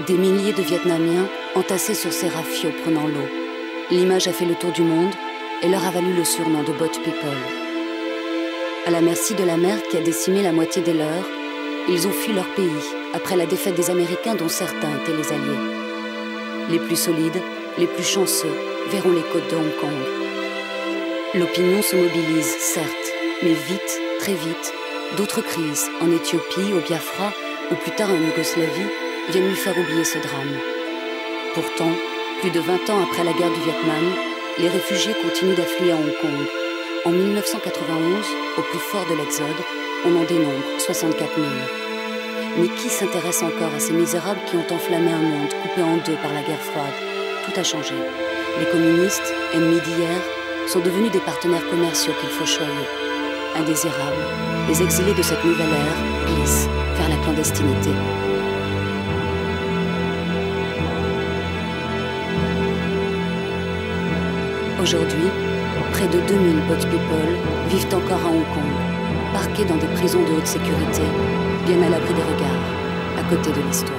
Des milliers de Vietnamiens entassés sur ces rafiaux prenant l'eau. L'image a fait le tour du monde et leur a valu le surnom de Boat People. À la merci de la mer qui a décimé la moitié des leurs, ils ont fui leur pays après la défaite des Américains dont certains étaient les alliés. Les plus solides, les plus chanceux verront les côtes de Hong Kong. L'opinion se mobilise, certes, mais vite, très vite, d'autres crises, en Éthiopie, au Biafra ou plus tard en Yougoslavie, viennent lui faire oublier ce drame. Pourtant, plus de 20 ans après la guerre du Vietnam, les réfugiés continuent d'affluer à Hong Kong. En 1991, au plus fort de l'exode, on en dénombre 64 000. Mais qui s'intéresse encore à ces misérables qui ont enflammé un monde coupé en deux par la guerre froide? Tout a changé. Les communistes, ennemis d'hier, sont devenus des partenaires commerciaux qu'il faut choyer. Indésirables, les exilés de cette nouvelle ère glissent vers la clandestinité. Aujourd'hui, près de 2000 Boat People vivent encore à Hong Kong, parqués dans des prisons de haute sécurité, bien à l'abri des regards, à côté de l'histoire.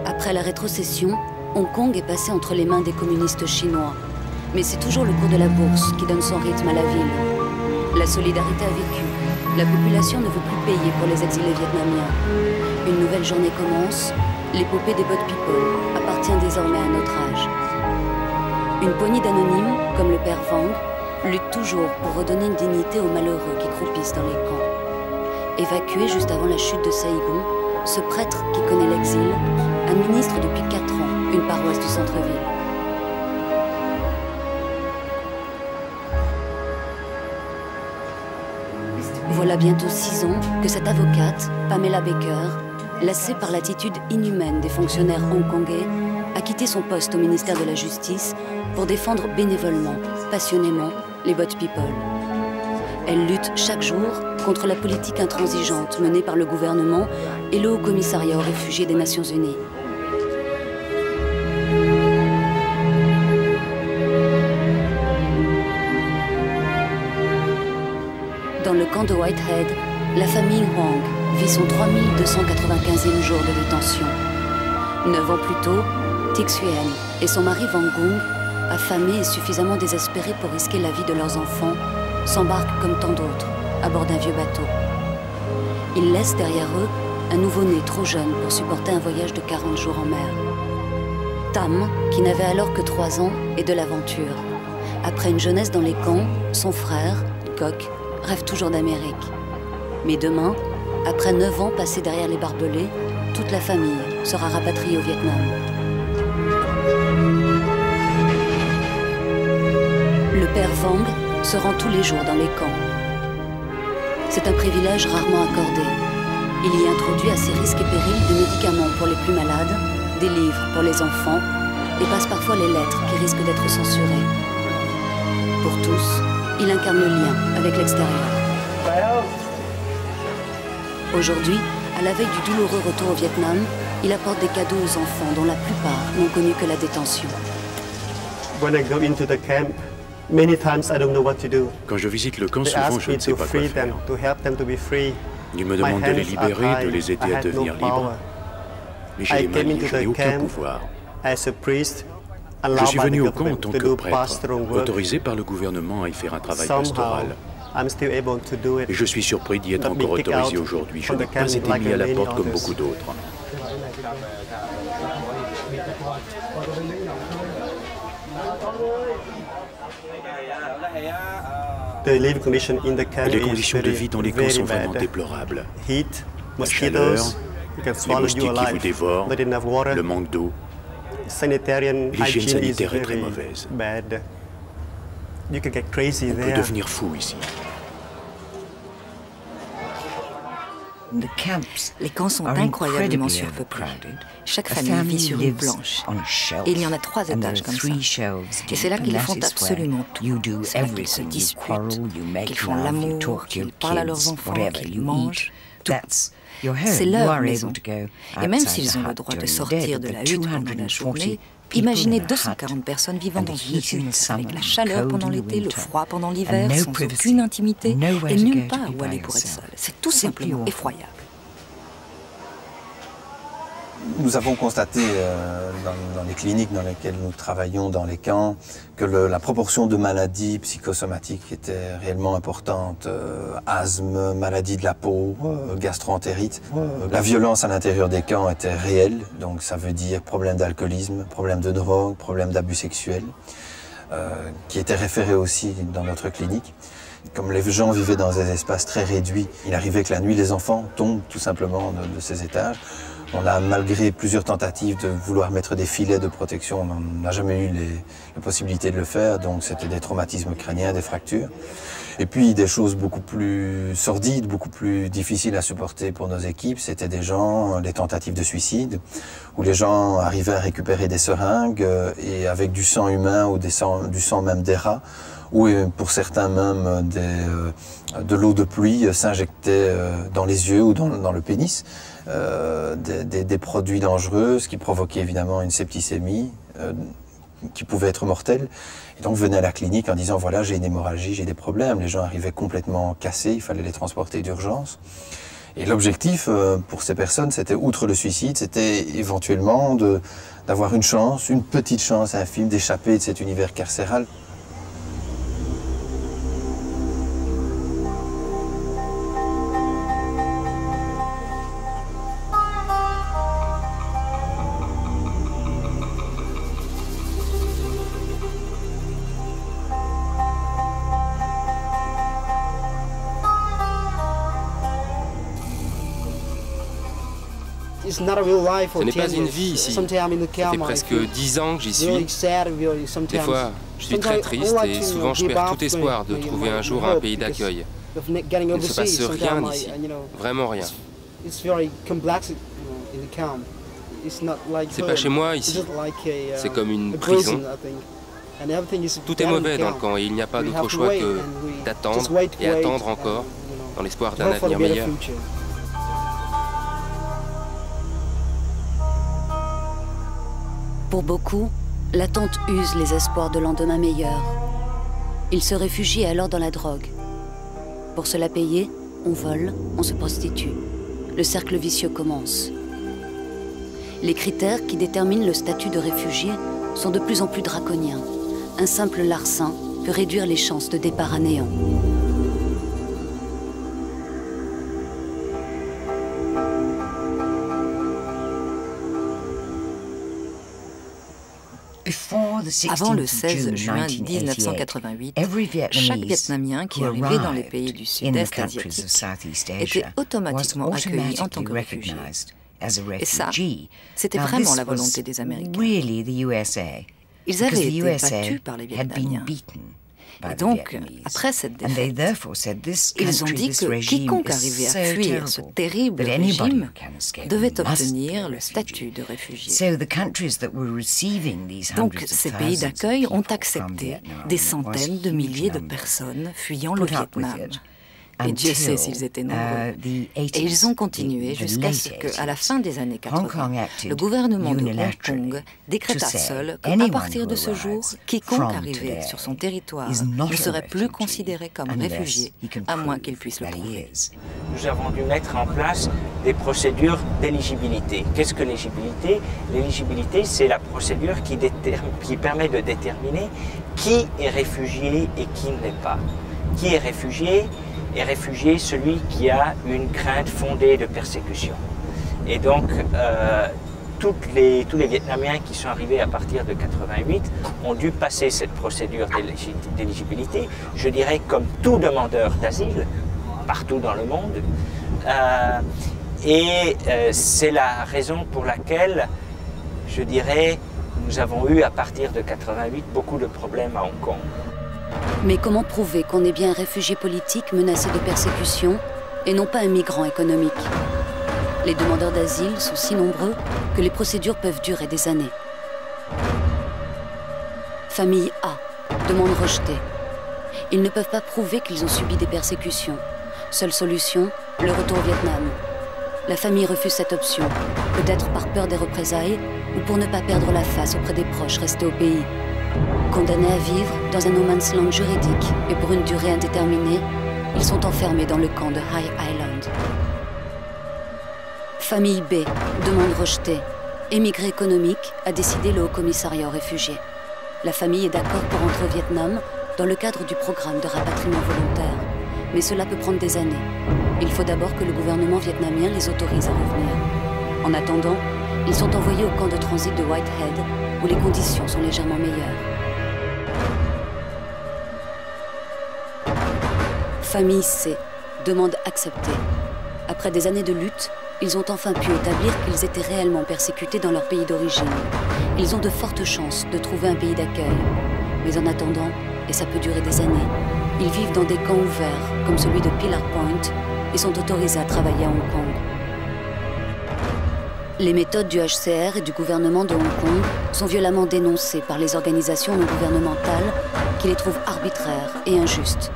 Après la rétrocession, Hong Kong est passé entre les mains des communistes chinois. Mais c'est toujours le cours de la bourse qui donne son rythme à la ville. La solidarité a vécu. La population ne veut plus payer pour les exilés vietnamiens. Une nouvelle journée commence. L'épopée des Boat People appartient désormais à notre âge. Une poignée d'anonymes, comme le père Vang, lutte toujours pour redonner une dignité aux malheureux qui croupissent dans les camps. Évacué juste avant la chute de Saigon, ce prêtre qui connaît l'exil administre depuis 4 ans une paroisse du centre-ville. Voilà bientôt 6 ans que cette avocate, Pamela Baker, lassée par l'attitude inhumaine des fonctionnaires hongkongais, a quitté son poste au ministère de la Justice pour défendre bénévolement, passionnément, les Boat People. Elle lutte chaque jour contre la politique intransigeante menée par le gouvernement et le Haut-Commissariat aux réfugiés des Nations Unies. Dans le camp de Whitehead, la famille Huang vit son 3295e jour de détention. 9 ans plus tôt, Tik Xuyen et son mari Van Gung, affamés et suffisamment désespérés pour risquer la vie de leurs enfants, s'embarquent comme tant d'autres à bord d'un vieux bateau. Ils laissent derrière eux un nouveau-né trop jeune pour supporter un voyage de 40 jours en mer. Tam, qui n'avait alors que 3 ans, est de l'aventure. Après une jeunesse dans les camps, son frère, Kok, rêve toujours d'Amérique. Mais demain, après 9 ans passés derrière les barbelés, toute la famille sera rapatriée au Vietnam. Le père Vang se rend tous les jours dans les camps. C'est un privilège rarement accordé. Il y introduit à ses risques et périls des médicaments pour les plus malades, des livres pour les enfants, et passe parfois les lettres qui risquent d'être censurées. Pour tous, il incarne le lien avec l'extérieur. Aujourd'hui, à la veille du douloureux retour au Vietnam, il apporte des cadeaux aux enfants dont la plupart n'ont connu que la détention. Quand je visite le camp, souvent je ne sais pas quoi faire. Ils me demandent de les libérer, de les aider à devenir libres. Mais j'ai les mains liées, je n'ai aucun pouvoir. Je suis venu au camp en tant que prêtre, autorisé par le gouvernement à y faire un travail pastoral. Et je suis surpris d'y être encore autorisé aujourd'hui. Je n'ai pas été mis à la porte comme beaucoup d'autres. Les conditions de vie dans les camps sont vraiment déplorables. La chaleur, les moustiques qui vous dévorent, le manque d'eau. L'hygiène sanitaire est très mauvaise. On peut devenir fou ici. Les camps sont incroyablement surpeuplés. Chaque famille vit sur une planche. Et il y en a 3 étages comme ça. Et c'est là qu'ils font absolument tout. C'est là qu'ils se disputent, qu'ils font l'amour, qu'ils parlent à leurs enfants, qu'ils mangent, tout. C'est leur maison. Et même s'ils ont le droit de sortir de la hutte pendant la journée, imaginez 240 personnes vivant dans une hutte, avec la chaleur pendant l'été, le froid pendant l'hiver, sans aucune intimité et nulle part où aller pour être seul. C'est tout simplement effroyable. Nous avons constaté dans les cliniques dans lesquelles nous travaillons, dans les camps, que la proportion de maladies psychosomatiques était réellement importante. Asthme, maladie de la peau, gastro-entérite. La violence à l'intérieur des camps était réelle, donc ça veut dire problème d'alcoolisme, problème de drogue, problème d'abus sexuels, qui étaient référés aussi dans notre clinique. Comme les gens vivaient dans des espaces très réduits, il arrivait que la nuit, les enfants tombent tout simplement de ces étages. On a, malgré plusieurs tentatives de vouloir mettre des filets de protection, on n'a jamais eu la possibilité de le faire, donc c'était des traumatismes crâniens, des fractures. Et puis des choses beaucoup plus sordides, beaucoup plus difficiles à supporter pour nos équipes, c'était des tentatives de suicide, où les gens arrivaient à récupérer des seringues et avec du sang humain ou du sang même des rats, ou pour certains même de l'eau de pluie s'injectait dans les yeux ou dans le pénis. Des produits dangereux, ce qui provoquait évidemment une septicémie qui pouvait être mortelle. Et donc venaient à la clinique en disant voilà, j'ai une hémorragie, j'ai des problèmes. Les gens arrivaient complètement cassés, il fallait les transporter d'urgence. Et l'objectif pour ces personnes, c'était, outre le suicide, c'était éventuellement d'avoir une chance, une petite chance infime d'échapper de cet univers carcéral. Ce n'est pas une vie ici. Ça fait presque 10 ans que j'y suis. Des fois, je suis très triste et souvent je perds tout espoir de trouver un jour un pays d'accueil. Il ne se passe rien ici, vraiment rien. C'est pas chez moi ici, c'est comme une prison. Tout est mauvais dans le camp et il n'y a pas d'autre choix que d'attendre et attendre encore dans l'espoir d'un avenir meilleur. Pour beaucoup, l'attente use les espoirs de lendemain meilleur. Ils se réfugient alors dans la drogue. Pour se la payer, on vole, on se prostitue. Le cercle vicieux commence. Les critères qui déterminent le statut de réfugié sont de plus en plus draconiens. Un simple larcin peut réduire les chances de départ à néant. Avant le 16 juin 1988, chaque Vietnamien qui arrivait dans les pays du Sud-Est asiatique était automatiquement accueilli en tant que réfugié. Et ça, c'était vraiment la volonté des Américains. Ils avaient été battus par les Vietnamiens. Et donc, après cette défaite, ils ont dit que quiconque arrivait à fuir ce terrible régime devait obtenir le statut de réfugié. Donc, ces pays d'accueil ont accepté des centaines de milliers de personnes fuyant le Vietnam. Et Dieu sait s'ils étaient nombreux. Et ils ont continué jusqu'à ce qu'à la fin des années 80, le gouvernement de Hong Kong décréta seul qu'à partir de ce jour, quiconque arrivait sur son territoire ne serait plus considéré comme réfugié, à moins qu'il puisse le prouver. Nous avons dû mettre en place des procédures d'éligibilité. Qu'est-ce que l'éligibilité? L'éligibilité, c'est la procédure qui permet de déterminer qui est réfugié et qui ne l'est pas. Qui est réfugié celui qui a une crainte fondée de persécution. Et donc, tous les Vietnamiens qui sont arrivés à partir de 88 ont dû passer cette procédure d'éligibilité, je dirais comme tout demandeur d'asile, partout dans le monde. C'est la raison pour laquelle, je dirais, nous avons eu à partir de 88 beaucoup de problèmes à Hong Kong. Mais comment prouver qu'on est bien un réfugié politique menacé de persécution et non pas un migrant économique ? Les demandeurs d'asile sont si nombreux que les procédures peuvent durer des années. Famille A, demande rejetée. Ils ne peuvent pas prouver qu'ils ont subi des persécutions. Seule solution, le retour au Vietnam. La famille refuse cette option, peut-être par peur des représailles ou pour ne pas perdre la face auprès des proches restés au pays. Condamnés à vivre dans un no man's land juridique et pour une durée indéterminée, ils sont enfermés dans le camp de High Island. Famille B, demande rejetée. Émigré économique, a décidé le Haut-Commissariat aux réfugiés. La famille est d'accord pour rentrer au Vietnam dans le cadre du programme de rapatriement volontaire. Mais cela peut prendre des années. Il faut d'abord que le gouvernement vietnamien les autorise à revenir. En attendant, ils sont envoyés au camp de transit de Whitehead, où les conditions sont légèrement meilleures. Famille C, demande acceptée. Après des années de lutte, ils ont enfin pu établir qu'ils étaient réellement persécutés dans leur pays d'origine. Ils ont de fortes chances de trouver un pays d'accueil. Mais en attendant, et ça peut durer des années, ils vivent dans des camps ouverts, comme celui de Pillar Point, et sont autorisés à travailler à Hong Kong. Les méthodes du HCR et du gouvernement de Hong Kong sont violemment dénoncées par les organisations non gouvernementales qui les trouvent arbitraires et injustes.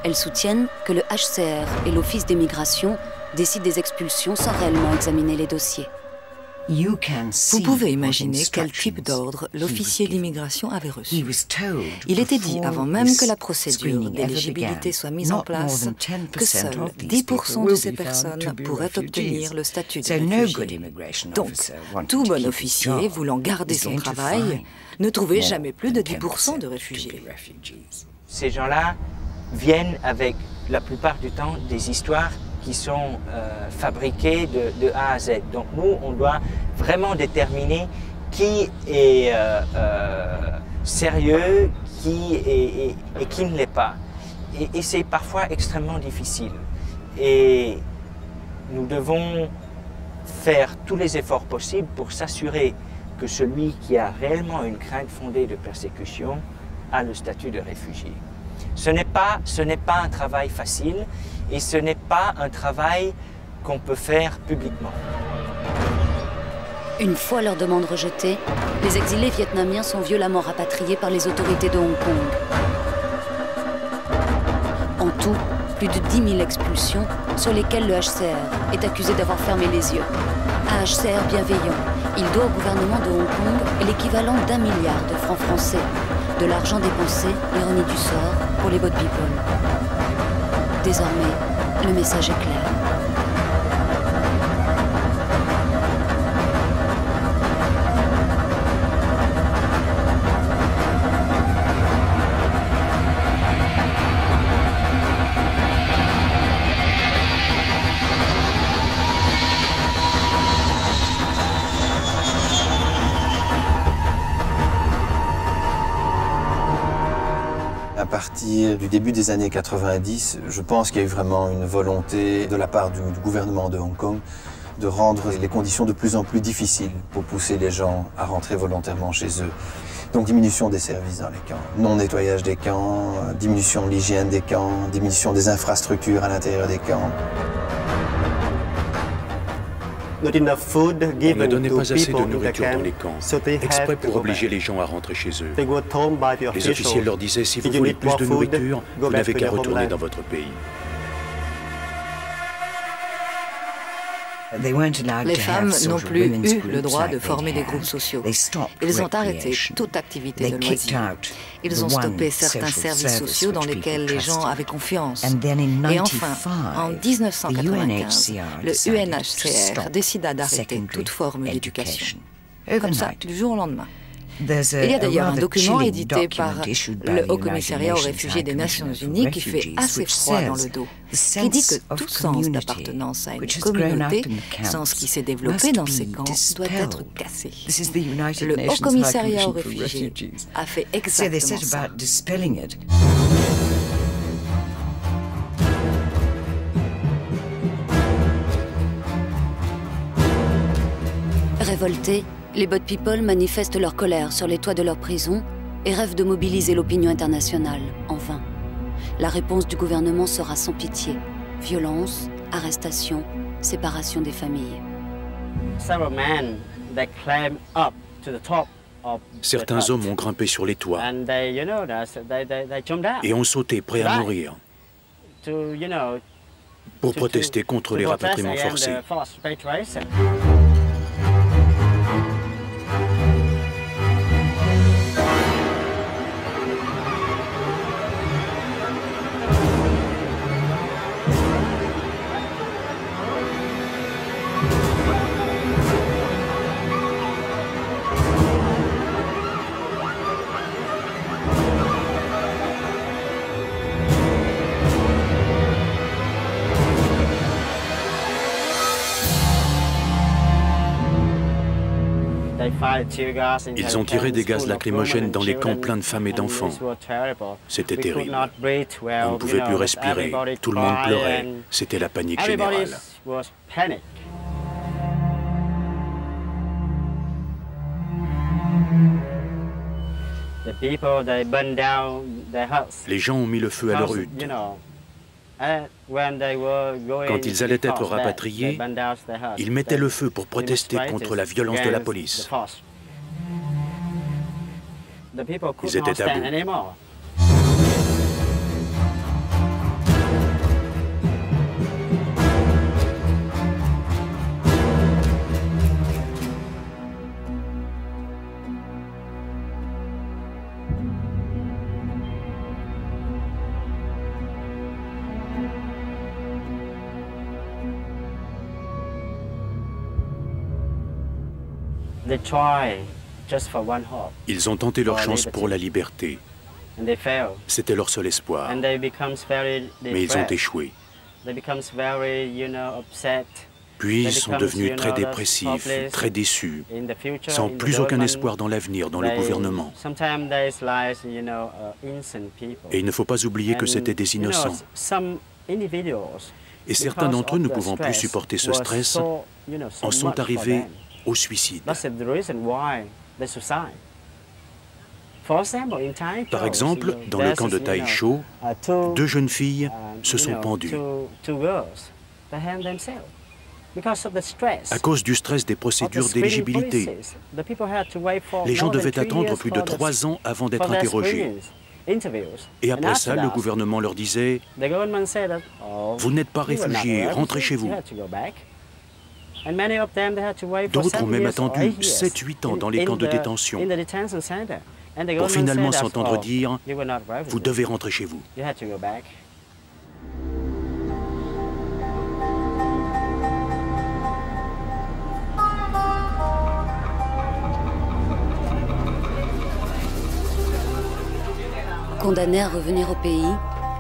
Elles soutiennent que le HCR et l'Office des migrations décident des expulsions sans réellement examiner les dossiers. Vous pouvez imaginer quel type d'ordre l'officier d'immigration avait reçu. Il était dit, avant même que la procédure d'éligibilité soit mise en place, que seuls 10% de ces personnes pourraient obtenir le statut de réfugié. Donc, tout bon officier, voulant garder son travail, ne trouvait jamais plus de 10% de réfugiés. Ces gens-là viennent avec, la plupart du temps, des histoires qui sont fabriqués de A à Z. Donc nous, on doit vraiment déterminer qui est sérieux, et qui ne l'est pas. Et c'est parfois extrêmement difficile. Et nous devons faire tous les efforts possibles pour s'assurer que celui qui a réellement une crainte fondée de persécution a le statut de réfugié. Ce n'est pas un travail facile et ce n'est pas un travail qu'on peut faire publiquement. Une fois leur demande rejetée, les exilés vietnamiens sont violemment rapatriés par les autorités de Hong Kong. En tout, plus de 10 000 expulsions sur lesquelles le HCR est accusé d'avoir fermé les yeux. Un HCR bienveillant, il doit au gouvernement de Hong Kong l'équivalent d'1 milliard de francs français. De l'argent dépensé, l'ironie du sort, pour les boat people. Désormais, le message est clair. À partir du début des années 90, je pense qu'il y a eu vraiment une volonté de la part du gouvernement de Hong Kong de rendre les conditions de plus en plus difficiles pour pousser les gens à rentrer volontairement chez eux. Donc diminution des services dans les camps, non-nettoyage des camps, diminution de l'hygiène des camps, diminution des infrastructures à l'intérieur des camps. On ne donnait pas assez de nourriture dans les camps, exprès pour obliger les gens à rentrer chez eux. Les officiels leur disaient, si vous voulez plus de nourriture, vous n'avez qu'à retourner dans votre pays. Les femmes n'ont plus eu le droit de former des groupes sociaux. Ils ont arrêté toute activité de loisirs. Ils ont stoppé certains services sociaux dans lesquels les gens avaient confiance. Et enfin, en 1995, le UNHCR décida d'arrêter toute forme d'éducation. Comme ça, du jour au lendemain. Il y a d'ailleurs un document édité par le Haut-Commissariat aux réfugiés des Nations Unies qui fait assez froid dans le dos, qui dit que tout sens d'appartenance à une communauté, sens qui s'est développé dans ces camps, doit être cassé. Le Haut-Commissariat aux réfugiés a fait exactement ça. Révoltés, les boat people manifestent leur colère sur les toits de leur prison et rêvent de mobiliser l'opinion internationale, en vain. La réponse du gouvernement sera sans pitié. Violence, arrestation, séparation des familles. Certains hommes ont grimpé sur les toits et ont sauté prêts à mourir pour protester contre les rapatriements forcés. Ils ont tiré des gaz lacrymogènes dans les camps pleins de femmes et d'enfants. C'était terrible. On ne pouvait plus respirer. Tout le monde pleurait. C'était la panique générale. Les gens ont mis le feu à leur hutte. Quand ils allaient être rapatriés, ils mettaient le feu pour protester contre la violence de la police. Ils étaient à bout. Ils ont tenté leur chance pour la liberté. C'était leur seul espoir. Mais ils ont échoué. Puis ils sont devenus très dépressifs, très déçus, sans plus aucun espoir dans l'avenir, dans le gouvernement. Et il ne faut pas oublier que c'était des innocents. Et certains d'entre eux, ne pouvant plus supporter ce stress, en sont arrivés au suicide. Par exemple, dans le camp de Taisho, 2 jeunes filles se sont pendues à cause du stress des procédures d'éligibilité. Les gens devaient attendre plus de 3 ans avant d'être interrogés. Et après ça, le gouvernement leur disait « Vous n'êtes pas réfugiés, rentrez chez vous ». D'autres ont même attendu 7-8 ans dans les camps de détention pour finalement s'entendre dire « Vous devez rentrer chez vous ». Condamnés à revenir au pays,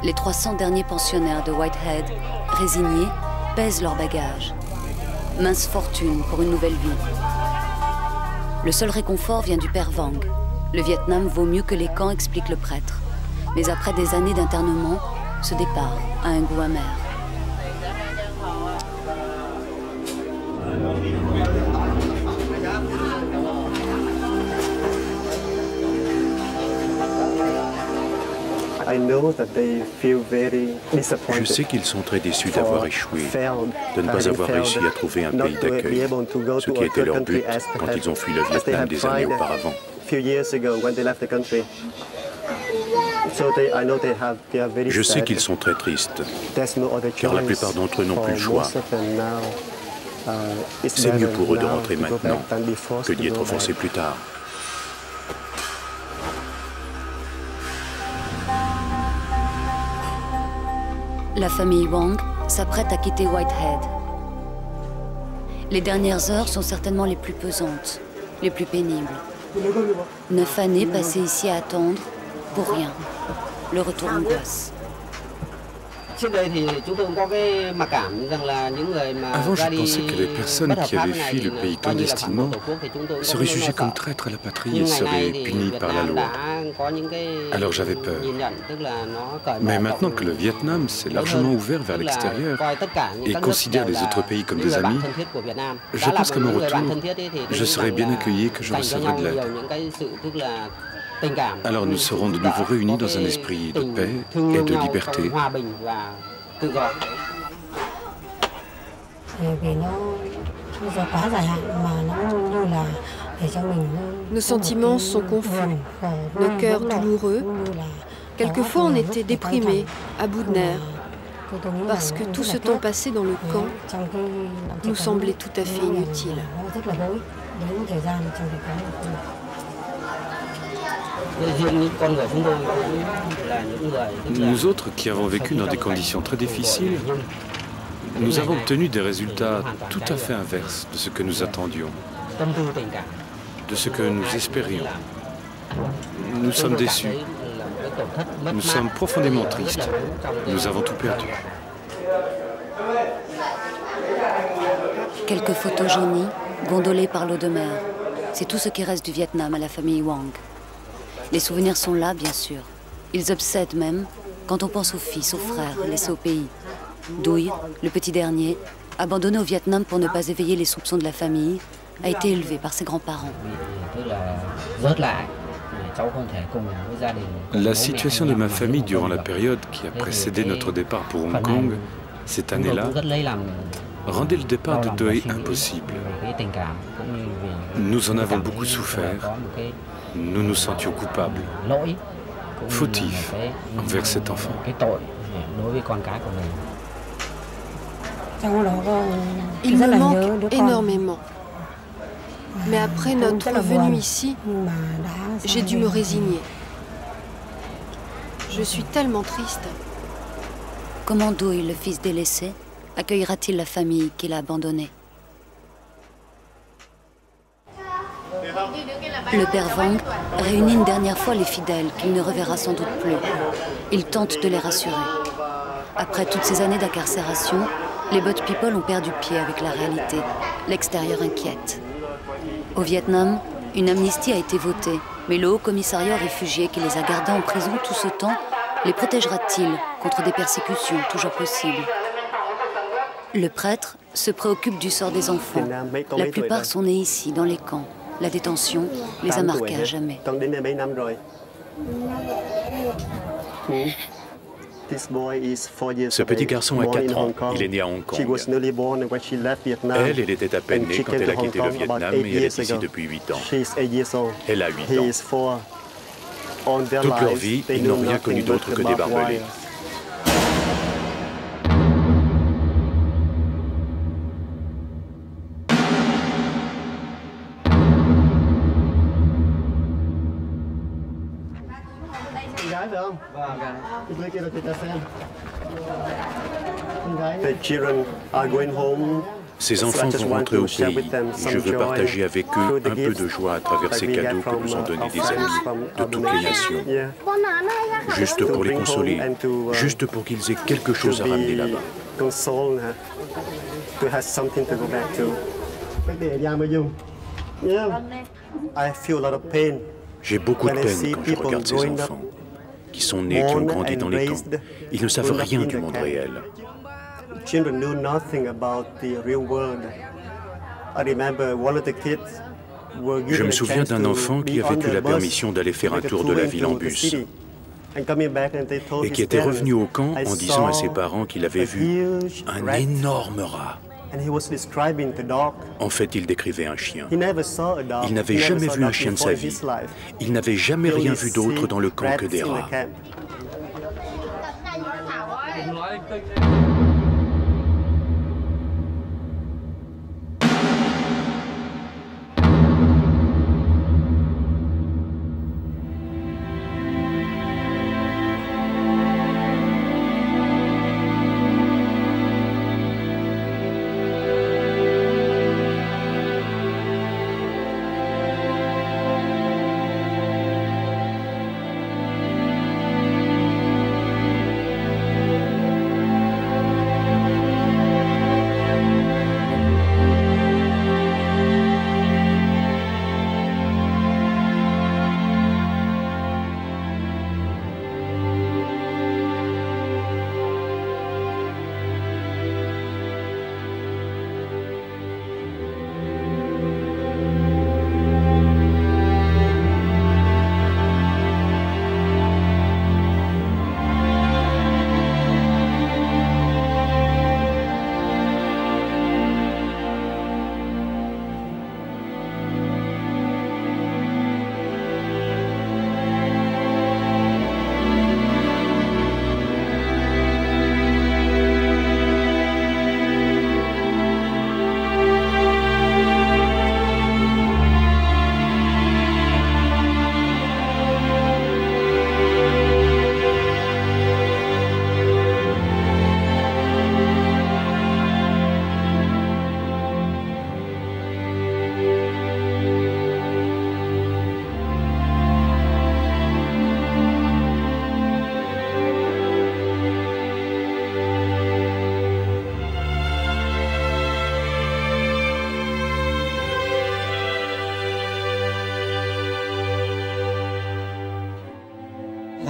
les 300 derniers pensionnaires de Whitehead, résignés, pèsent leurs bagages. Mince fortune pour une nouvelle vie. Le seul réconfort vient du père Vang. Le Vietnam vaut mieux que les camps, explique le prêtre. Mais après des années d'internement, ce départ a un goût amer. Je sais qu'ils sont très déçus d'avoir échoué, de ne pas avoir réussi à trouver un pays d'accueil, ce qui était leur but quand ils ont fui le Vietnam des années auparavant. Je sais qu'ils sont très tristes, car la plupart d'entre eux n'ont plus le choix. C'est mieux pour eux de rentrer maintenant que d'y être forcés plus tard. La famille Wang s'apprête à quitter Whitehead. Les dernières heures sont certainement les plus pesantes, les plus pénibles. 9 années passées ici à attendre, pour rien. Le retour en place. Avant, je pensais que les personnes qui avaient fui le pays clandestinement seraient jugées comme traîtres à la patrie et seraient punies par la loi. Alors j'avais peur. Mais maintenant que le Vietnam s'est largement ouvert vers l'extérieur et considère les autres pays comme des amis, je pense qu'à mon retour, je serai bien accueilli et que je recevrai de l'aide. Alors nous serons de nouveau réunis dans un esprit de paix et de liberté. Nos sentiments sont confus, nos cœurs douloureux. Quelquefois, on était déprimés, à bout de nerfs, parce que tout ce temps passé dans le camp nous semblait tout à fait inutile. Nous autres qui avons vécu dans des conditions très difficiles, nous avons obtenu des résultats tout à fait inverses de ce que nous attendions, de ce que nous espérions. Nous sommes déçus. Nous sommes profondément tristes. Nous avons tout perdu. Quelques photos jaunies, gondolées par l'eau de mer. C'est tout ce qui reste du Vietnam à la famille Hoang. Les souvenirs sont là, bien sûr. Ils obsèdent même quand on pense aux fils, aux frères laissés au pays. Duy, le petit dernier, abandonné au Vietnam pour ne pas éveiller les soupçons de la famille, a été élevé par ses grands-parents. La situation de ma famille durant la période qui a précédé notre départ pour Hong Kong, cette année-là, rendait le départ de Duy impossible. Nous en avons beaucoup souffert. Nous nous sentions coupables, fautifs envers cet enfant. Il me manque énormément. Mais après notre venue ici, j'ai dû me résigner. Je suis tellement triste. Comment Duy, le fils délaissé, accueillera-t-il la famille qu'il a abandonnée? Le père Vang réunit une dernière fois les fidèles qu'il ne reverra sans doute plus. Il tente de les rassurer. Après toutes ces années d'incarcération, les Boat People ont perdu pied avec la réalité. L'extérieur inquiète. Au Vietnam, une amnistie a été votée, mais le Haut-Commissariat aux réfugiés qui les a gardés en prison tout ce temps les protégera-t-il contre des persécutions toujours possibles? Le prêtre se préoccupe du sort des enfants. La plupart sont nés ici, dans les camps. La détention les a marqués à jamais. Ce petit garçon a 4 ans. Il est né à Hong Kong. Elle était à peine née quand elle a quitté le Vietnam et elle est ici depuis 8 ans. Elle a 8 ans. Toute leur vie, ils n'ont rien connu d'autre que des barbelés. Ces enfants vont rentrer au pays. Je veux partager avec eux un peu de joie à travers ces cadeaux que nous ont donnés des amis de toutes les nations. Juste pour les consoler, juste pour qu'ils aient quelque chose à ramener là-bas. J'ai beaucoup de peine quand je regarde ces enfants, qui sont nés, qui ont grandi dans les camps. Ils ne savent rien du monde réel. Je me souviens d'un enfant qui avait eu la permission d'aller faire un tour de la ville en bus et qui était revenu au camp en disant à ses parents qu'il avait vu un énorme rat. En fait, il décrivait un chien. Il n'avait jamais vu un chien de sa vie. Il n'avait jamais rien vu d'autre dans le camp que des rats.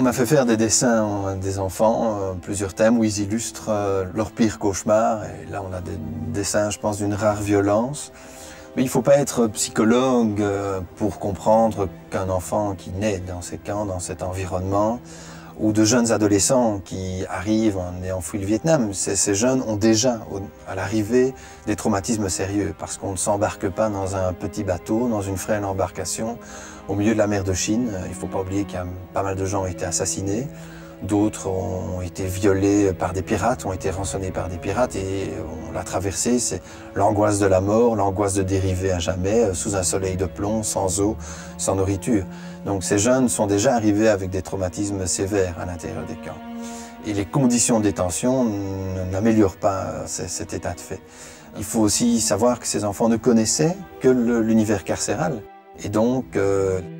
On a fait faire des dessins à des enfants, plusieurs thèmes où ils illustrent leurs pires cauchemars. Et là, on a des dessins, je pense, d'une rare violence. Mais il ne faut pas être psychologue pour comprendre qu'un enfant qui naît dans ces camps, dans cet environnement, ou de jeunes adolescents qui arrivent en ayant fui le Vietnam, ces jeunes ont déjà, à l'arrivée, des traumatismes sérieux, parce qu'on ne s'embarque pas dans un petit bateau, dans une frêle embarcation, au milieu de la mer de Chine. Il ne faut pas oublier qu'il y a pas mal de gens ont été assassinés, d'autres ont été violés par des pirates, ont été rançonnés par des pirates, et on l'a traversé, c'est l'angoisse de la mort, l'angoisse de dériver à jamais, sous un soleil de plomb, sans eau, sans nourriture. Donc ces jeunes sont déjà arrivés avec des traumatismes sévères à l'intérieur des camps. Et les conditions de détention n'améliorent pas cet état de fait. Il faut aussi savoir que ces enfants ne connaissaient que l'univers carcéral. Et donc,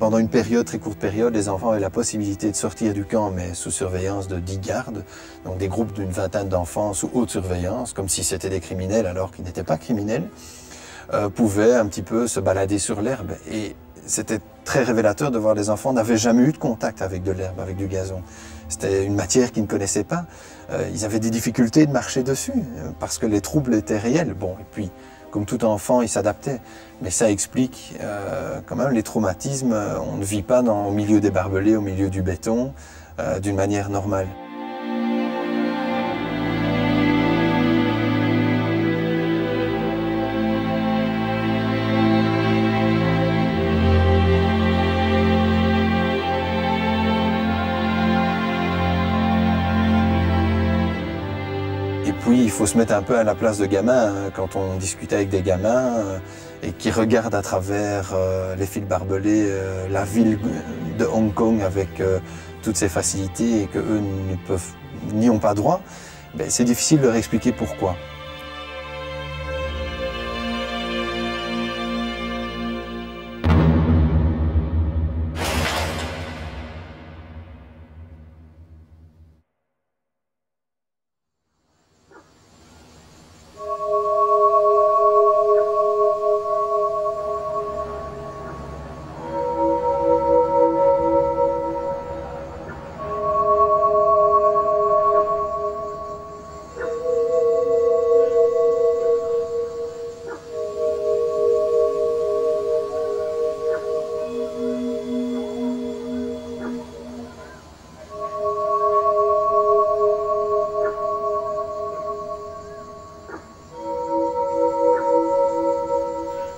pendant une période, très courte période, les enfants avaient la possibilité de sortir du camp, mais sous surveillance de 10 gardes, donc des groupes d'une vingtaine d'enfants sous haute surveillance, comme si c'était des criminels alors qu'ils n'étaient pas criminels, pouvaient un petit peu se balader sur l'herbe. Et c'était très révélateur de voir les enfants n'avaient jamais eu de contact avec de l'herbe, avec du gazon. C'était une matière qu'ils ne connaissaient pas. Ils avaient des difficultés de marcher dessus, parce que les troubles étaient réels. Bon, et puis, comme tout enfant, ils s'adaptaient. Mais ça explique quand même les traumatismes. On ne vit pas au milieu des barbelés, au milieu du béton, d'une manière normale. Oui, il faut se mettre un peu à la place de gamins, quand on discute avec des gamins et qui regardent à travers les fils barbelés la ville de Hong Kong avec toutes ses facilités et qu'eux n'y ont pas droit, ben, c'est difficile de leur expliquer pourquoi.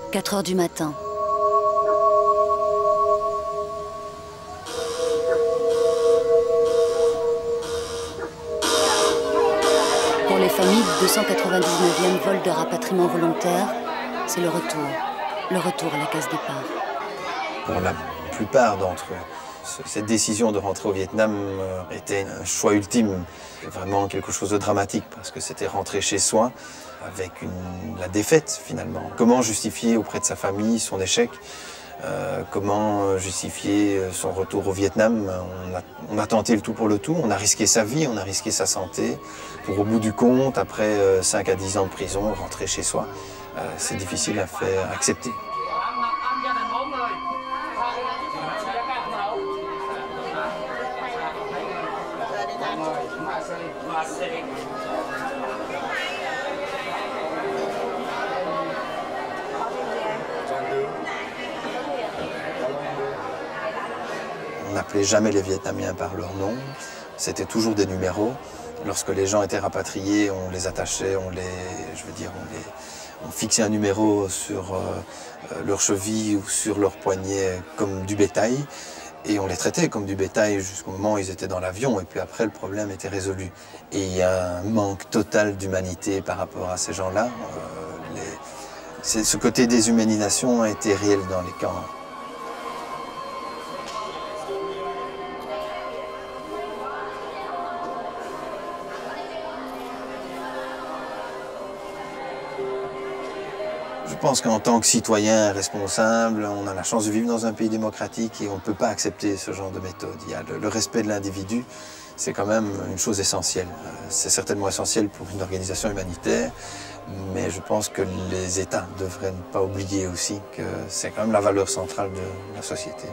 « 4 heures du matin. Pour les familles du 299e vol de rapatriement volontaire, c'est le retour à la case départ. Pour la plupart d'entre eux, cette décision de rentrer au Vietnam était un choix ultime, vraiment quelque chose de dramatique, parce que c'était rentrer chez soi avec la défaite finalement. Comment justifier auprès de sa famille son échec? Comment justifier son retour au Vietnam? On a tenté le tout pour le tout, on a risqué sa vie, on a risqué sa santé, pour au bout du compte, après 5 à 10 ans de prison, rentrer chez soi. C'est difficile à faire accepter. On n'appelait jamais les Vietnamiens par leur nom, c'était toujours des numéros. Lorsque les gens étaient rapatriés, on les attachait, on fixait un numéro sur leur cheville ou sur leur poignet comme du bétail. Et on les traitait comme du bétail jusqu'au moment où ils étaient dans l'avion. Et puis après, le problème était résolu. Et il y a un manque total d'humanité par rapport à ces gens-là. Ce côté déshumanisation a été réel dans les camps. Je pense qu'en tant que citoyen responsable, on a la chance de vivre dans un pays démocratique et on ne peut pas accepter ce genre de méthode. Il y a le respect de l'individu, c'est quand même une chose essentielle. C'est certainement essentiel pour une organisation humanitaire, mais je pense que les États devraient ne pas oublier aussi que c'est quand même la valeur centrale de la société.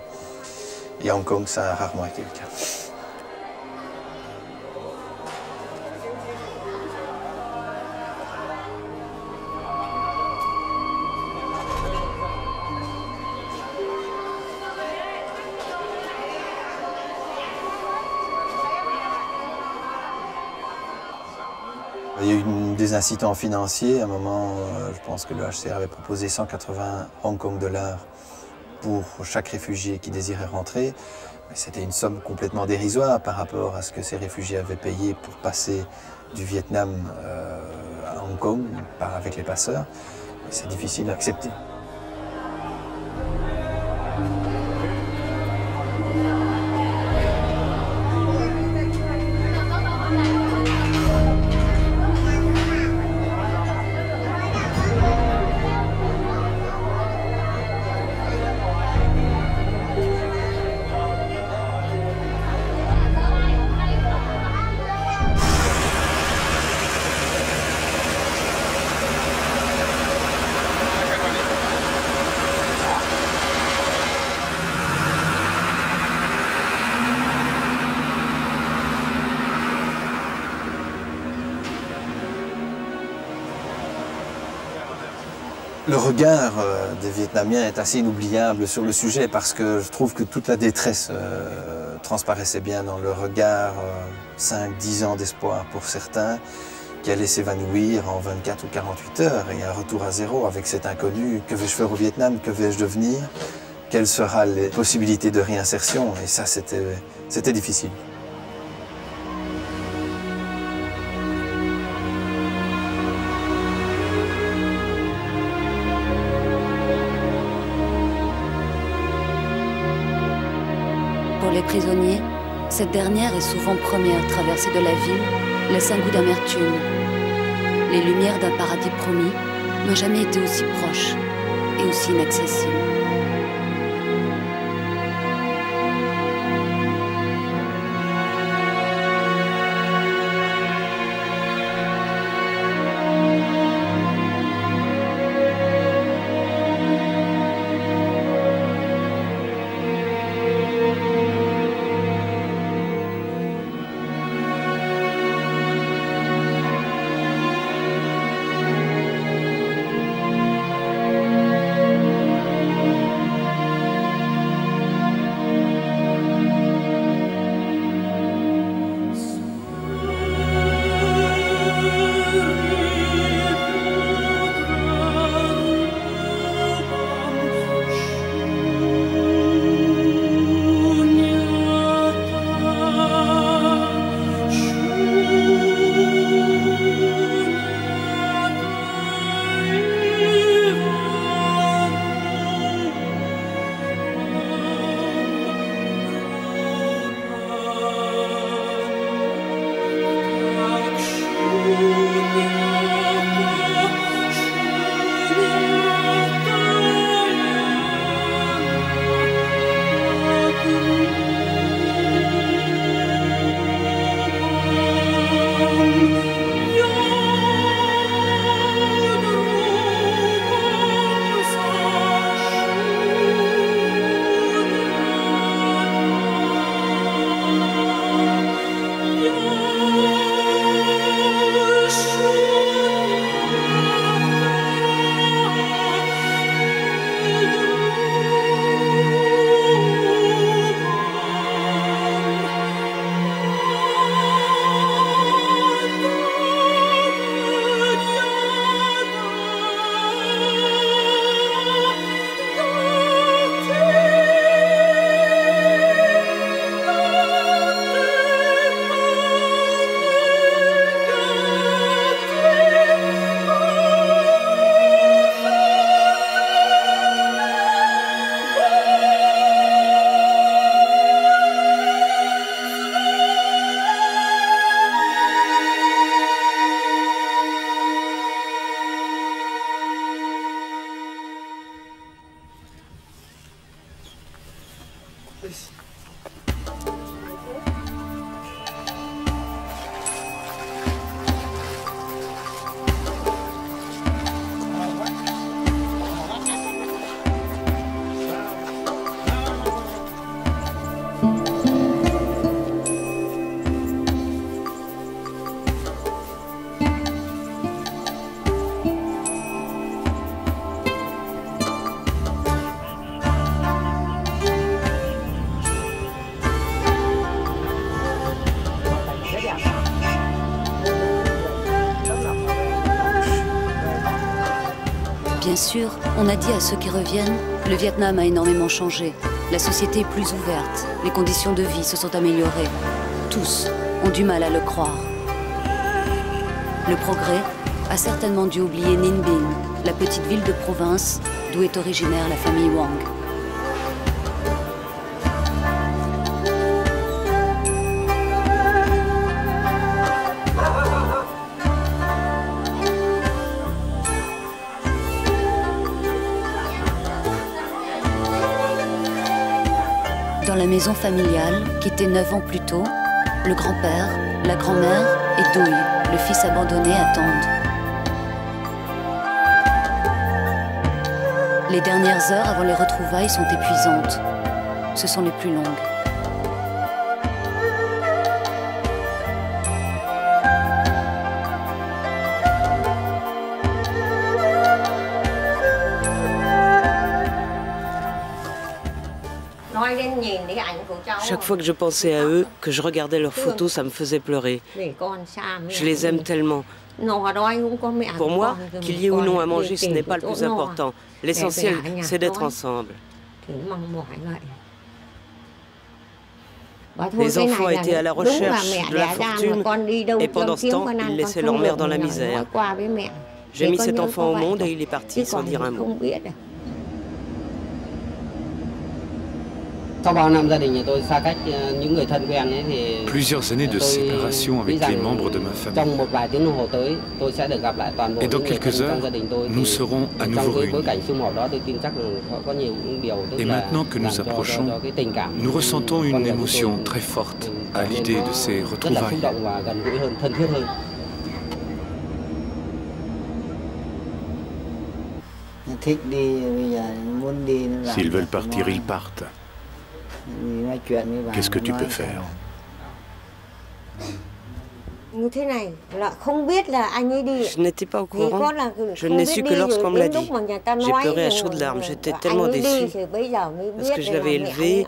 Et à Hong Kong, ça a rarement été le cas. des incitants financiers. À un moment, je pense que le HCR avait proposé 180 Hong Kong dollars pour chaque réfugié qui désirait rentrer. C'était une somme complètement dérisoire par rapport à ce que ces réfugiés avaient payé pour passer du Vietnam à Hong Kong avec les passeurs. C'est difficile à accepter. Le regard des Vietnamiens est assez inoubliable sur le sujet parce que je trouve que toute la détresse transparaissait bien dans le regard, 5-10 ans d'espoir pour certains, qui allaient s'évanouir en 24 ou 48 heures et un retour à zéro avec cet inconnu. Que vais-je faire au Vietnam? Que vais-je devenir? Quelles seront les possibilités de réinsertion? Et ça, c'était difficile. Pour les prisonniers, cette dernière et souvent première traversée de la ville laisse un goût d'amertume. Les lumières d'un paradis promis n'ont jamais été aussi proches et aussi inaccessibles. Bien sûr, on a dit à ceux qui reviennent, le Vietnam a énormément changé. La société est plus ouverte, les conditions de vie se sont améliorées. Tous ont du mal à le croire. Le progrès a certainement dû oublier Ninh Binh, la petite ville de province d'où est originaire la famille Wang. Dans la maison familiale, quittée 9 ans plus tôt, le grand-père, la grand-mère et Douy, le fils abandonné, attendent. Les dernières heures avant les retrouvailles sont épuisantes. Ce sont les plus longues. Chaque fois que je pensais à eux, que je regardais leurs photos, ça me faisait pleurer. Je les aime tellement. Pour moi, qu'il y ait ou non à manger, ce n'est pas le plus important. L'essentiel, c'est d'être ensemble. Les enfants étaient à la recherche de la fortune et pendant ce temps, ils laissaient leur mère dans la misère. J'ai mis cet enfant au monde et il est parti sans dire un mot. Plusieurs années de séparation avec les membres de ma famille. Et dans quelques heures, nous serons à nouveau réunis. Et maintenant que nous approchons, nous ressentons une émotion très forte à l'idée de ces retrouvailles. S'ils veulent partir, ils partent. Qu'est-ce que tu peux faire? Je n'étais pas au courant. Je ne l'ai su que lorsqu'on me l'a dit. J'ai pleuré à chaudes larmes. J'étais tellement déçue. Parce que je l'avais élevé,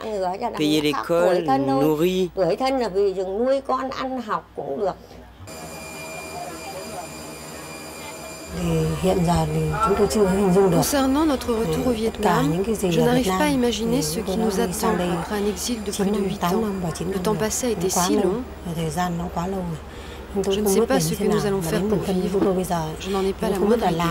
payé l'école, nourri. Concernant notre retour au Vietnam, je n'arrive pas à imaginer ce qui nous attend après un exil de plus de 8 ans. Le temps passé a été si long. Je ne sais pas ce que nous allons faire pour vivre. Je n'en ai pas la moindre idée.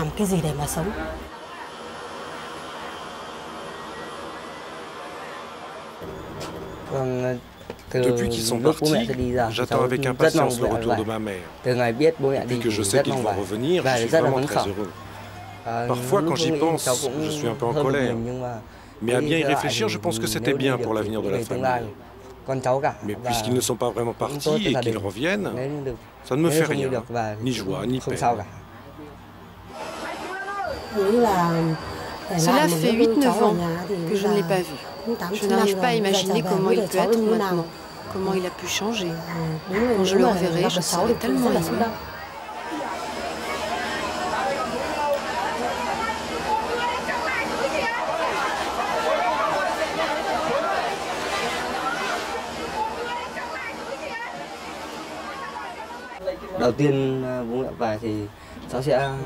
Depuis qu'ils sont partis, j'attends avec impatience le retour de ma mère. Depuis que je sais qu'ils vont revenir, je suis vraiment très heureux. Parfois, quand j'y pense, je suis un peu en colère. Mais à bien y réfléchir, je pense que c'était bien pour l'avenir de la famille. Mais puisqu'ils ne sont pas vraiment partis et qu'ils reviennent, ça ne me fait rien, ni joie, ni peine. Cela fait 8-9 ans que je ne l'ai pas vu. Je n'arrive pas à imaginer comment il peut être maintenant, comment il a pu changer. Quand je le reverrai, je serai tellement émue.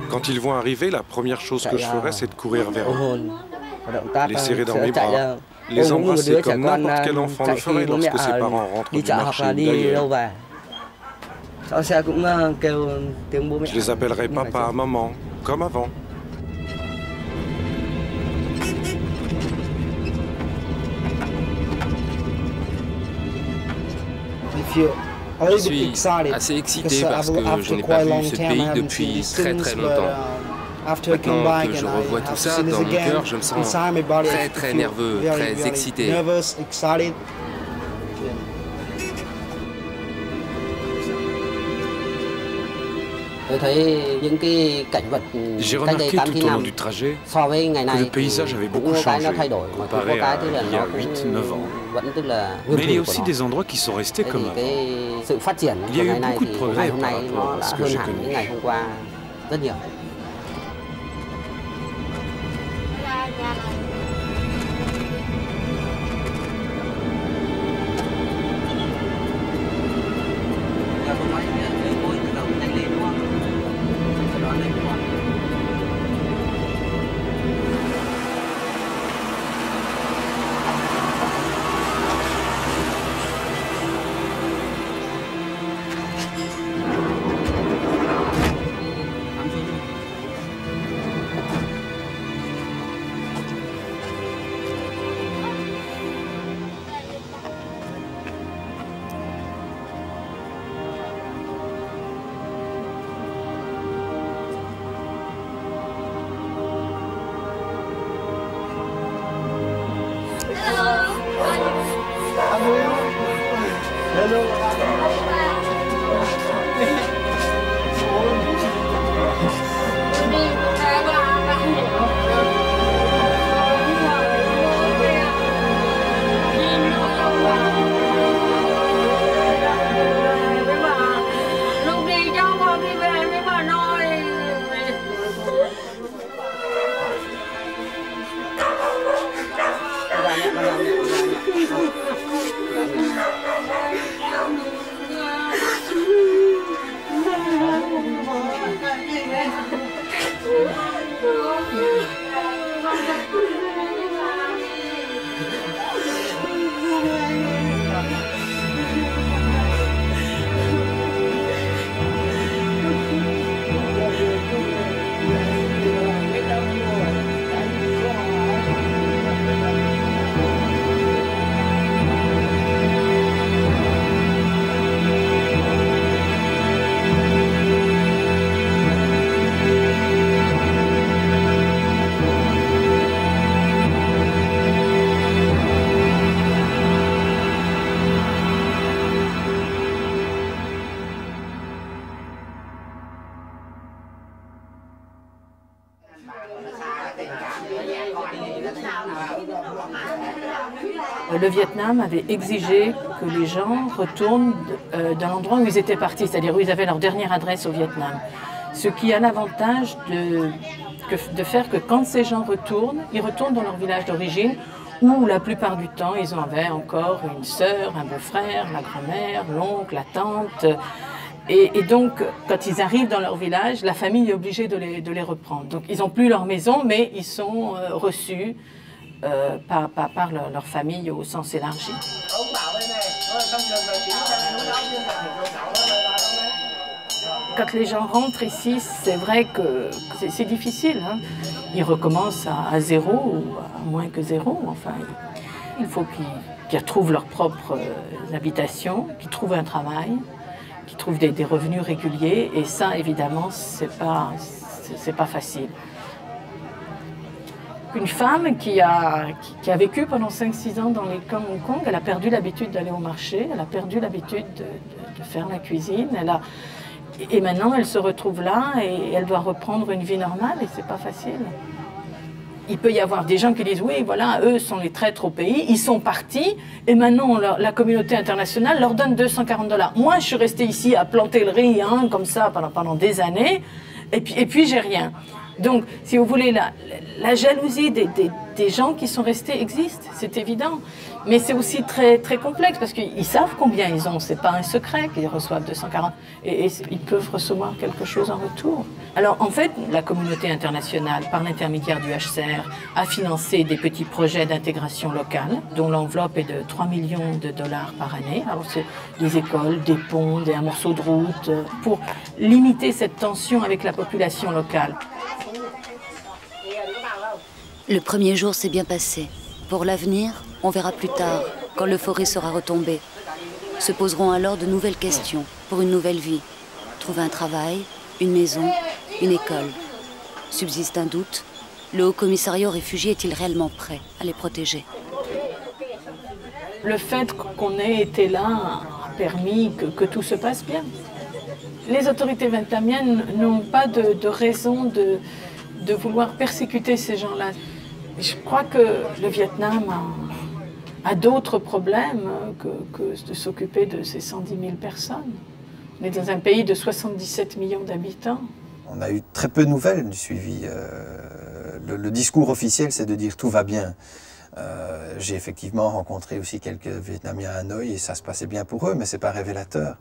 Quand ils vont arriver, la première chose que je ferai, c'est de courir vers eux, les serrer dans mes bras, les embrasser comme n'importe quel enfant le ferait lorsque ses parents rentrent du marché ou d'ailleurs. Je les appellerai papa, maman, comme avant. Je suis assez excité parce que je n'ai pas vu ce pays depuis très longtemps. Maintenant que je revois tout ça, dans mon cœur, je me sens très nerveux, très excité. J'ai remarqué tout au long du trajet que le paysage avait beaucoup changé comparé à il y a 8-9 ans. Mais il y a aussi des endroits qui sont restés comme avant. Il y a eu beaucoup de progrès par rapport à ce que j'ai connu. Le Vietnam avait exigé que les gens retournent dans l'endroit où ils étaient partis, c'est-à-dire où ils avaient leur dernière adresse au Vietnam. Ce qui a l'avantage de faire que quand ces gens retournent, ils retournent dans leur village d'origine, où la plupart du temps, ils avaient encore une sœur, un beau-frère, la grand-mère, l'oncle, la tante. Et donc, quand ils arrivent dans leur village, la famille est obligée de les reprendre. Donc, ils n'ont plus leur maison, mais ils sont reçus par leur famille au sens élargi. Quand les gens rentrent ici, c'est vrai que c'est difficile. Hein. Ils recommencent à zéro ou à moins que zéro. Enfin, il faut qu'ils retrouvent leur propre habitation, qu'ils trouvent un travail, qu'ils trouvent des revenus réguliers. Et ça, évidemment, c'est pas facile. Une femme qui a vécu pendant 5-6 ans dans les camps Hong Kong, elle a perdu l'habitude d'aller au marché, elle a perdu l'habitude de faire la cuisine. Et maintenant, elle se retrouve là et elle doit reprendre une vie normale et c'est pas facile. Il peut y avoir des gens qui disent oui, voilà, eux sont les traîtres au pays, ils sont partis et maintenant la communauté internationale leur donne 240 $. Moi, je suis restée ici à planter le riz comme ça pendant des années et puis j'ai rien. Donc, si vous voulez, la jalousie des gens qui sont restés existe, c'est évident. Mais c'est aussi très, très complexe parce qu'ils savent combien ils ont. C'est pas un secret qu'ils reçoivent 240. Et ils peuvent recevoir quelque chose en retour. Alors, en fait, la communauté internationale, par l'intermédiaire du HCR, a financé des petits projets d'intégration locale, dont l'enveloppe est de 3 millions de $ par année. Alors, c'est des écoles, des ponts, un morceau de route, pour limiter cette tension avec la population locale. Le premier jour s'est bien passé. Pour l'avenir, on verra plus tard, quand l'euphorie sera retombée. Se poseront alors de nouvelles questions pour une nouvelle vie. Trouver un travail, une maison, une école. Subsiste un doute. Le Haut-Commissariat aux réfugiés est-il réellement prêt à les protéger? Le fait qu'on ait été là a permis que tout se passe bien. Les autorités vietnamiennes n'ont pas de raison de vouloir persécuter ces gens-là. Je crois que le Vietnam a d'autres problèmes que de s'occuper de ces 110 000 personnes. On est dans un pays de 77 millions d'habitants. On a eu très peu de nouvelles du suivi. Le discours officiel, c'est de dire tout va bien. J'ai effectivement rencontré aussi quelques Vietnamiens à Hanoï et ça se passait bien pour eux, mais c'est pas révélateur.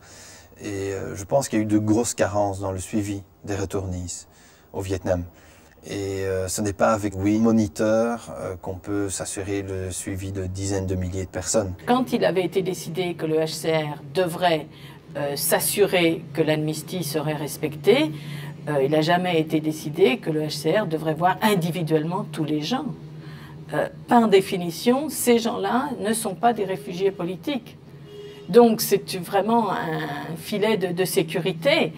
Et je pense qu'il y a eu de grosses carences dans le suivi des retournistes au Vietnam. Et ce n'est pas avec Monitor qu'on peut s'assurer le suivi de dizaines de milliers de personnes. Quand il avait été décidé que le HCR devrait s'assurer que l'amnistie serait respectée, il n'a jamais été décidé que le HCR devrait voir individuellement tous les gens. Par définition, ces gens-là ne sont pas des réfugiés politiques. Donc c'est vraiment un filet de sécurité.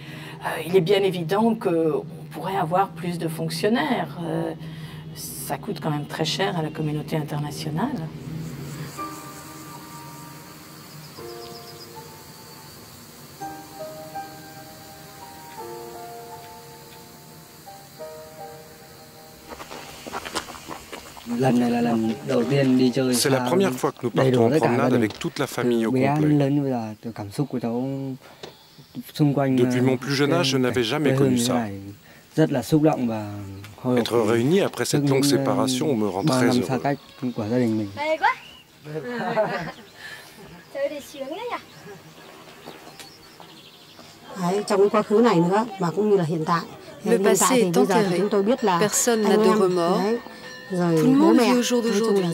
Il est bien évident qu'on pourrait avoir plus de fonctionnaires. Ça coûte quand même très cher à la communauté internationale. C'est la première fois que nous partons en promenade avec toute la famille au complet. Depuis mon plus jeune âge, je n'avais jamais connu ça. Être réunis après cette longue séparation me rend très heureux. Le passé est enterré. Personne n'a de remords. Tout le monde vit au jour d'aujourd'hui.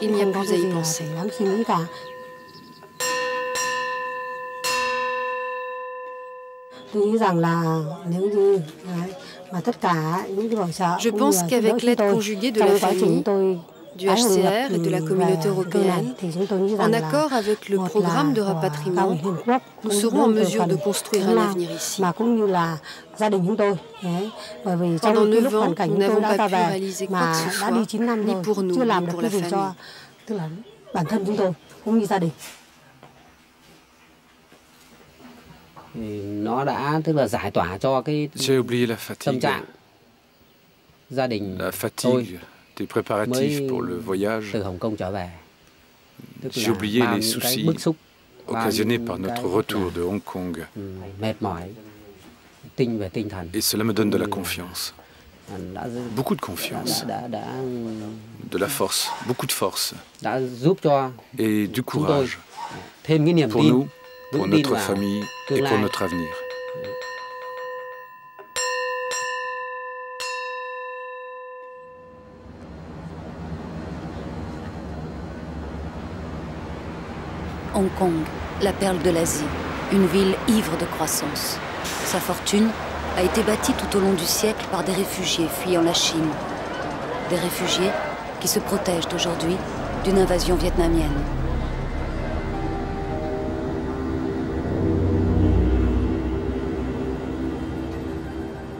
Il n'y a plus à y penser. Je pense qu'avec l'aide conjuguée de la famille, du HCR et de la communauté européenne, en accord avec le programme de rapatriement, nous serons en mesure de construire un avenir ici. Pendant 9 ans, nous n'avons pas pu réaliser quoi que ce soit, ni pour nous, ni pour la famille. J'ai oublié la fatigue. La fatigue des préparatifs pour le voyage. J'ai oublié les soucis occasionnés par notre retour de Hong Kong. Et cela me donne de la confiance. Beaucoup de confiance. De la force, beaucoup de force. Et du courage. Pour nous, pour notre famille et pour notre avenir. Hong Kong, la perle de l'Asie, une ville ivre de croissance. Sa fortune a été bâtie tout au long du siècle par des réfugiés fuyant la Chine. Des réfugiés qui se protègent aujourd'hui d'une invasion vietnamienne.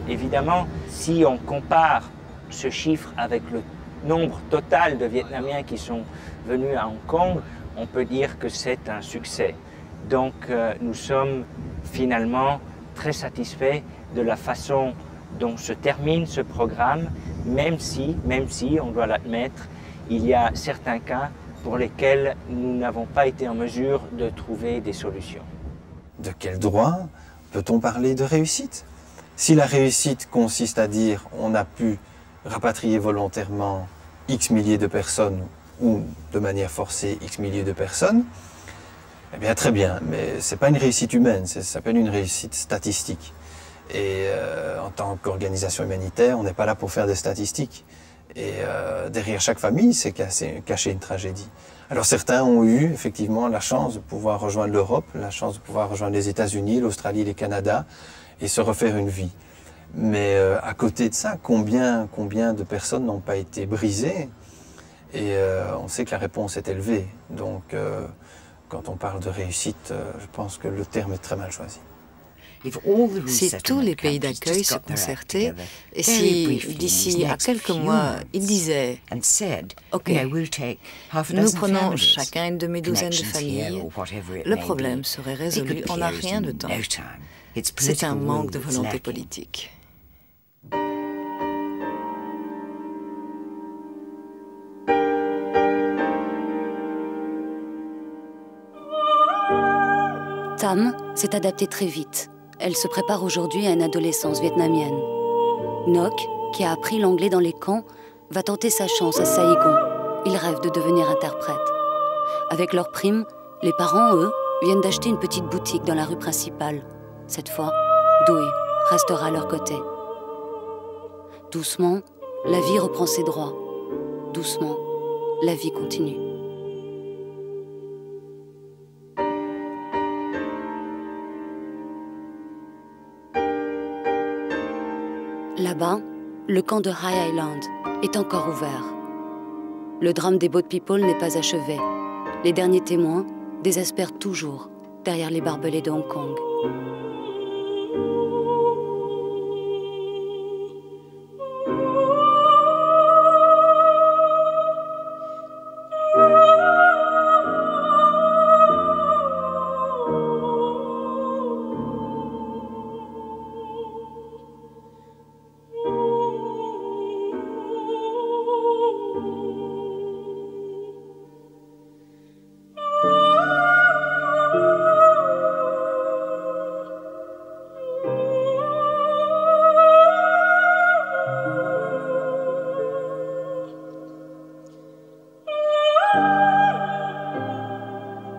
Évidemment, si on compare ce chiffre avec le nombre total de Vietnamiens qui sont venus à Hong Kong, on peut dire que c'est un succès. Donc nous sommes finalement très satisfaits de la façon dont se termine ce programme, même si, on doit l'admettre, il y a certains cas pour lesquels nous n'avons pas été en mesure de trouver des solutions. De quel droit peut-on parler de réussite? Si la réussite consiste à dire on a pu rapatrier volontairement X milliers de personnes ou de manière forcée X milliers de personnes, eh bien très bien, mais ce n'est pas une réussite humaine, ça s'appelle une réussite statistique. Et en tant qu'organisation humanitaire, on n'est pas là pour faire des statistiques. Et derrière chaque famille, c'est caché une tragédie. Alors certains ont eu effectivement la chance de pouvoir rejoindre l'Europe, la chance de pouvoir rejoindre les États-Unis, l'Australie, le Canada, et se refaire une vie. Mais à côté de ça, combien de personnes n'ont pas été brisées? Et on sait que la réponse est élevée. Donc quand on parle de réussite, je pense que le terme est très mal choisi. Si tous les pays d'accueil se concertaient, et si d'ici à quelques mois, ils disaient « Ok, nous prenons chacun une demi-douzaine de familles », le problème serait résolu en un rien de temps. C'est un manque de volonté politique. Tam s'est adaptée très vite. Elle se prépare aujourd'hui à une adolescence vietnamienne. Ngoc, qui a appris l'anglais dans les camps, va tenter sa chance à Saigon. Il rêve de devenir interprète. Avec leur prime, les parents, eux, viennent d'acheter une petite boutique dans la rue principale. Cette fois, Doi restera à leur côté. Doucement, la vie reprend ses droits. Doucement, la vie continue. Là-bas, le camp de High Island est encore ouvert. Le drame des Boat People n'est pas achevé. Les derniers témoins désespèrent toujours derrière les barbelés de Hong Kong.